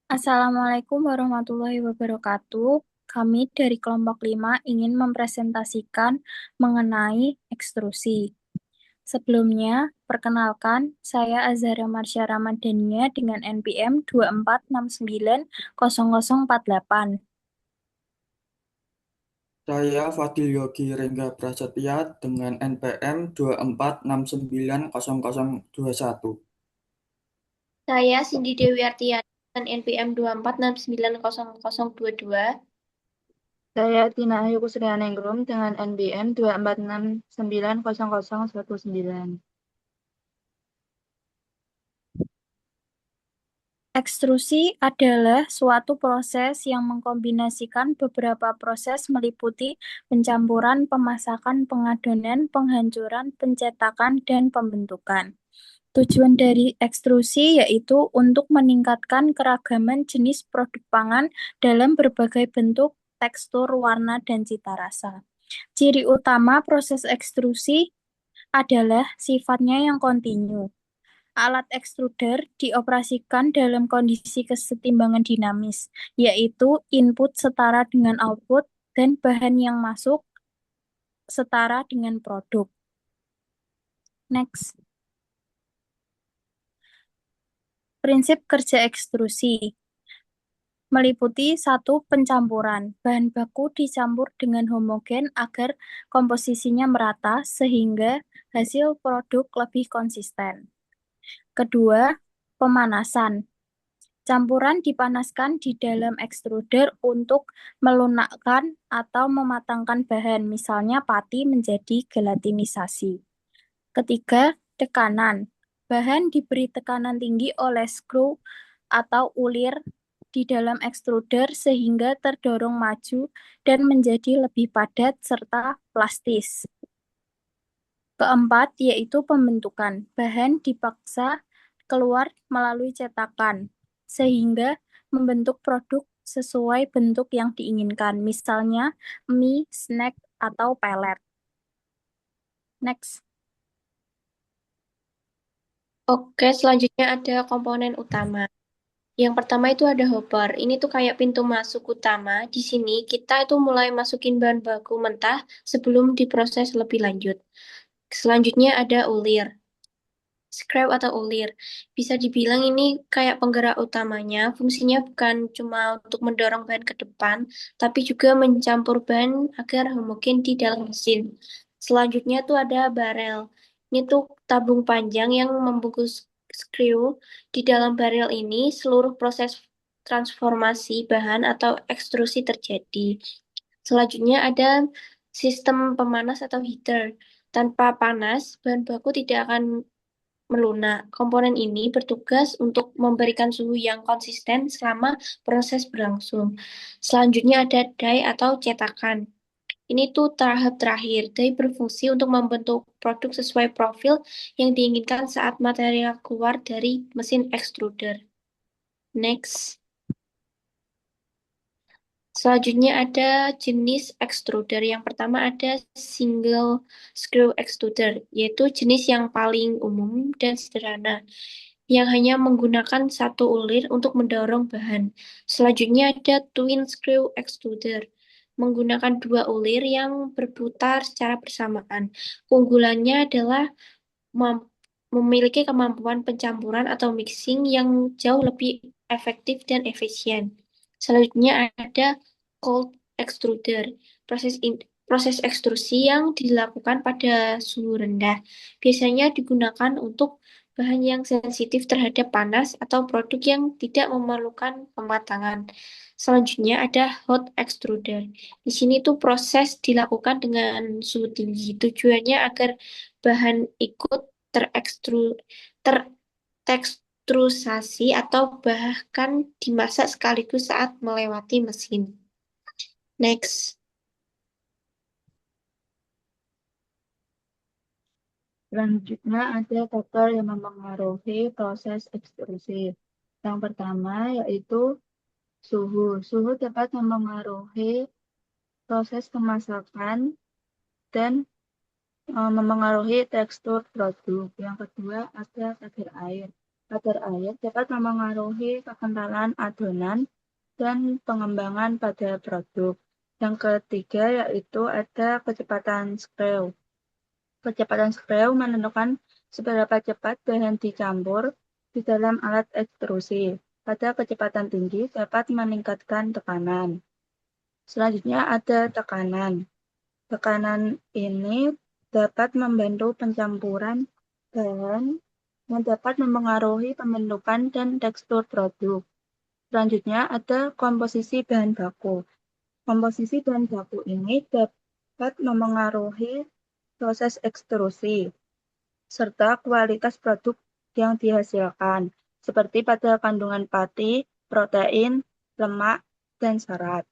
Assalamualaikum warahmatullahi wabarakatuh. Kami dari kelompok 5 ingin mempresentasikan mengenai ekstrusi. Sebelumnya, perkenalkan, saya Azhara Marsya Ramadhania dengan NPM 24690048. Saya Fadil Yogi Rengga Prasetya dengan NPM 24690021. Saya Cindy Dewi Artiani dengan NPM 24690022. Saya Tina Ayu Kusrianingrum dengan NBM 24690019. Ekstrusi adalah suatu proses yang mengkombinasikan beberapa proses meliputi pencampuran, pemasakan, pengadonan, penghancuran, pencetakan, dan pembentukan. Tujuan dari ekstrusi yaitu untuk meningkatkan keragaman jenis produk pangan dalam berbagai bentuk, tekstur, warna, dan cita rasa. Ciri utama proses ekstrusi adalah sifatnya yang kontinu. Alat ekstruder dioperasikan dalam kondisi kesetimbangan dinamis, yaitu input setara dengan output dan bahan yang masuk setara dengan produk. Next. Prinsip kerja ekstrusi meliputi satu pencampuran. Bahan baku dicampur dengan homogen agar komposisinya merata sehingga hasil produk lebih konsisten. Kedua, pemanasan. Campuran dipanaskan di dalam ekstruder untuk melunakkan atau mematangkan bahan, misalnya pati menjadi gelatinisasi. Ketiga, tekanan. Bahan diberi tekanan tinggi oleh skru atau ulir di dalam ekstruder sehingga terdorong maju dan menjadi lebih padat serta plastis. Keempat, yaitu pembentukan. Bahan dipaksa keluar melalui cetakan, sehingga membentuk produk sesuai bentuk yang diinginkan, misalnya mie, snack, atau pelet. Next. Oke, selanjutnya ada komponen utama. Yang pertama itu ada hopper. Ini tuh kayak pintu masuk utama. Di sini kita itu mulai masukin bahan baku mentah sebelum diproses lebih lanjut. Selanjutnya ada ulir. Scrap atau ulir. Bisa dibilang ini kayak penggerak utamanya. Fungsinya bukan cuma untuk mendorong bahan ke depan, tapi juga mencampur bahan agar homogen di dalam mesin. Selanjutnya tuh ada barel. Ini tuh tabung panjang yang membungkus screw. Di dalam barel ini seluruh proses transformasi bahan atau ekstrusi terjadi. Selanjutnya ada sistem pemanas atau heater. Tanpa panas, bahan baku tidak akan melunak. Komponen ini bertugas untuk memberikan suhu yang konsisten selama proses berlangsung. Selanjutnya ada die atau cetakan. Ini tuh tahap terakhir. Die berfungsi untuk membentuk produk sesuai profil yang diinginkan saat material keluar dari mesin extruder. Next. Selanjutnya ada jenis extruder. Yang pertama ada single screw extruder, yaitu jenis yang paling umum dan sederhana, yang hanya menggunakan satu ulir untuk mendorong bahan. Selanjutnya ada twin screw extruder, menggunakan dua ulir yang berputar secara bersamaan. Keunggulannya adalah memiliki kemampuan pencampuran atau mixing yang jauh lebih efektif dan efisien. Selanjutnya ada cold extruder, proses ekstrusi yang dilakukan pada suhu rendah. Biasanya digunakan untuk bahan yang sensitif terhadap panas atau produk yang tidak memerlukan pematangan. Selanjutnya ada hot extruder. Di sini tuh proses dilakukan dengan suhu tinggi. Tujuannya agar bahan ikut terekstru, terteksturasi atau bahkan dimasak sekaligus saat melewati mesin. Next. Selanjutnya ada faktor yang mempengaruhi proses ekstrusi. Yang pertama yaitu suhu. Suhu dapat mempengaruhi proses pemasakan dan mempengaruhi tekstur produk. Yang kedua ada kadar air. Kadar air dapat memengaruhi kekentalan adonan dan pengembangan pada produk. Yang ketiga yaitu ada kecepatan screw. Kecepatan screw menentukan seberapa cepat bahan dicampur di dalam alat ekstrusi. Pada kecepatan tinggi dapat meningkatkan tekanan. Selanjutnya ada tekanan. Tekanan ini dapat membantu pencampuran bahan yang dapat memengaruhi pembentukan dan tekstur produk. Selanjutnya ada komposisi bahan baku. Komposisi bahan baku ini dapat memengaruhi proses ekstrusi serta kualitas produk yang dihasilkan, seperti pada kandungan pati, protein, lemak, dan serat.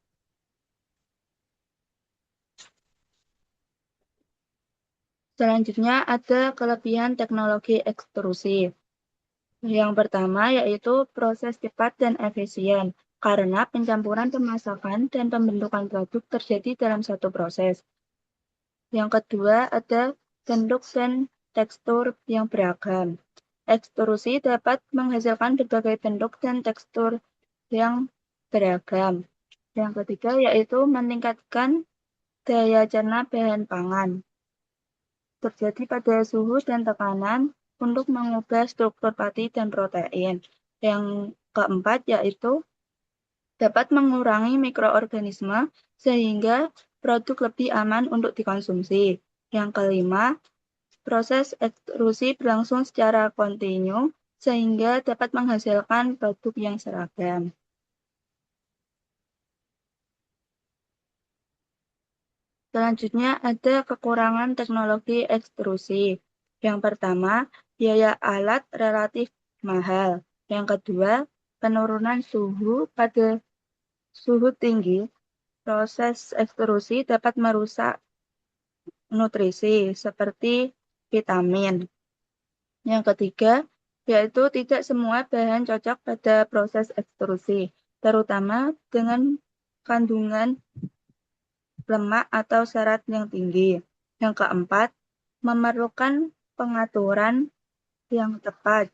Selanjutnya ada kelebihan teknologi ekstrusi. Yang pertama yaitu proses cepat dan efisien, karena pencampuran pemasakan dan pembentukan produk terjadi dalam satu proses. Yang kedua ada bentuk dan tekstur yang beragam. Ekstrusi dapat menghasilkan berbagai bentuk dan tekstur yang beragam. Yang ketiga yaitu meningkatkan daya cerna bahan pangan. Terjadi pada suhu dan tekanan untuk mengubah struktur pati dan protein. Yang keempat yaitu dapat mengurangi mikroorganisme sehingga produk lebih aman untuk dikonsumsi. Yang kelima, proses ekstrusi berlangsung secara kontinu sehingga dapat menghasilkan produk yang seragam. Selanjutnya ada kekurangan teknologi ekstrusi. Yang pertama, biaya alat relatif mahal. Yang kedua, penurunan suhu pada suhu tinggi. Proses ekstrusi dapat merusak nutrisi seperti vitamin. Yang ketiga, yaitu tidak semua bahan cocok pada proses ekstrusi, terutama dengan kandungan lemak atau serat yang tinggi. Yang keempat, memerlukan pengaturan yang tepat,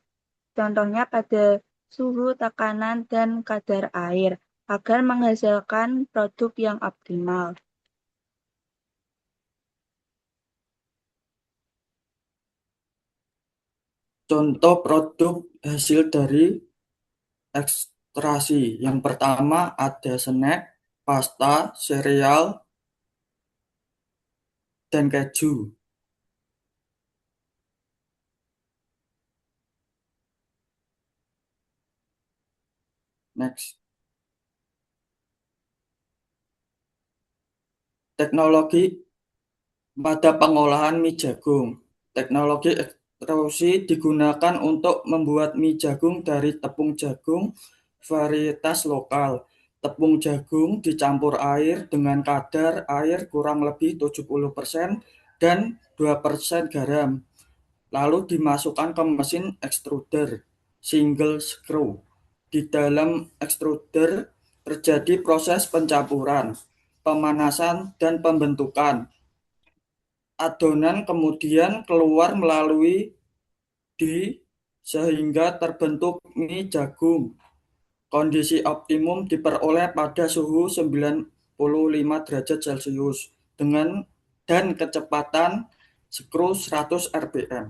contohnya pada suhu, tekanan, dan kadar air, agar menghasilkan produk yang optimal. Contoh produk hasil dari ekstraksi. Yang pertama ada snack, pasta, sereal, dan keju. Next. Teknologi pada pengolahan mie jagung. Teknologi ekstrusi digunakan untuk membuat mie jagung dari tepung jagung varietas lokal. Tepung jagung dicampur air dengan kadar air kurang lebih 70% dan 2% garam. Lalu dimasukkan ke mesin extruder single screw. Di dalam extruder terjadi proses pencampuran, pemanasan, dan pembentukan. Adonan kemudian keluar melalui di sehingga terbentuk mie jagung. Kondisi optimum diperoleh pada suhu 95 derajat Celcius dan kecepatan skru 100 rpm.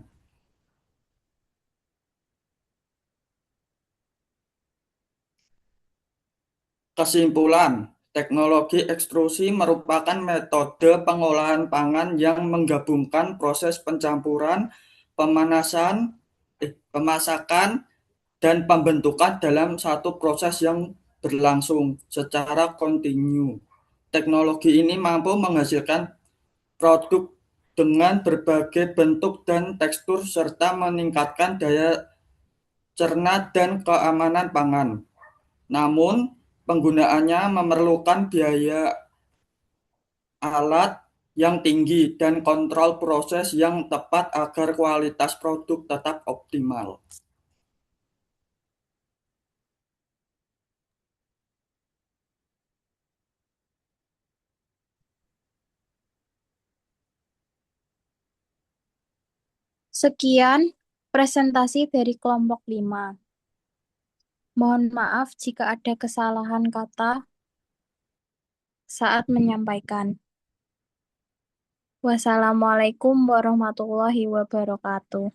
Kesimpulan, teknologi ekstrusi merupakan metode pengolahan pangan yang menggabungkan proses pencampuran, pemasakan, dan pembentukan dalam satu proses yang berlangsung secara kontinu. Teknologi ini mampu menghasilkan produk dengan berbagai bentuk dan tekstur serta meningkatkan daya cerna dan keamanan pangan. Namun, penggunaannya memerlukan biaya alat yang tinggi dan kontrol proses yang tepat agar kualitas produk tetap optimal. Sekian Presentasi dari kelompok 5. Mohon maaf jika ada kesalahan kata saat menyampaikan. Wassalamualaikum warahmatullahi wabarakatuh.